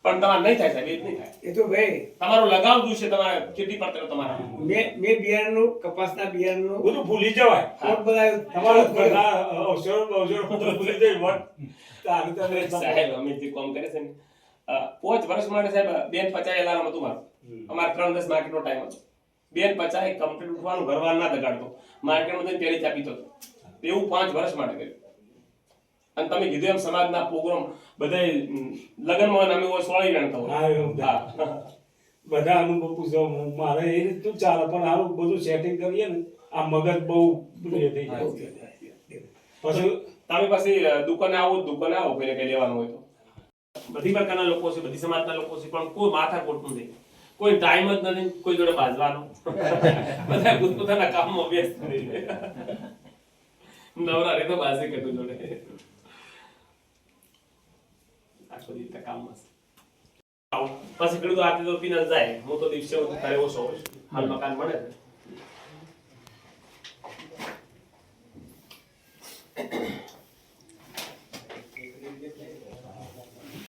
પણ તમારે નહીં થાય સાહેબ, એ જ નહીં થાય. એ તો ભાઈ તમારો લગાવ શું છે તમારા ખેતી પર તમારા? મેં બિયારણનું કપાસના બિયારણનું બધું ભૂલી જવાય કોટ બનાવ્યું. તમારા બધા અવસરો બધું ભૂલી જાય વટ તારું તમે સાહેબ અમે જે કામ કરે છે ને 5 વર્ષ માટે સાહેબ 250 એલાર્મ હતું મારું. અમારે 3:10 માર્કેટનો ટાઈમ હતો. 250 કમ્પ્લીટ ઉઠવાનું, ઘરવાર ના દગાડતો, માર્કેટમાં જઈને પહેલી ચા પીતો હતો. એવું 5 વર્ષ માટે કર્યું. અને તમે કીધું એમ સમાજના પ્રોગ્રામ બધાય લગ્નમાં અમે ઓય સોળી વેણતા હોય. હા, એવું થાય. બધા અનુભવ પૂછો મારે એ રીતનું ચાલે પણ હારું બધું સેટિંગ કરીએ ને આ મગજ બહુ એ થઈ જાય પછી તમે પછી દુકાને આવો કોઈને કઈ લેવાનું હોય તો. બધી પ્રકારના લોકો છે, બધી સમાજના લોકો છે, પણ કોઈ માથા કોટનું નહીં, કોઈ ટાઈમ જ નથી કોઈ જોડે બાજવાનો. બધા પોતાના કામમાં વ્યસ્ત રહી નવરા રે તો બાજી કરતું જોડે આખો દિવસ કામમાં છે. પછી ખેડૂતો આતે તો પીને જાય. હું તો દિવસે તારે ઓછો હાલ મકાન મળે છે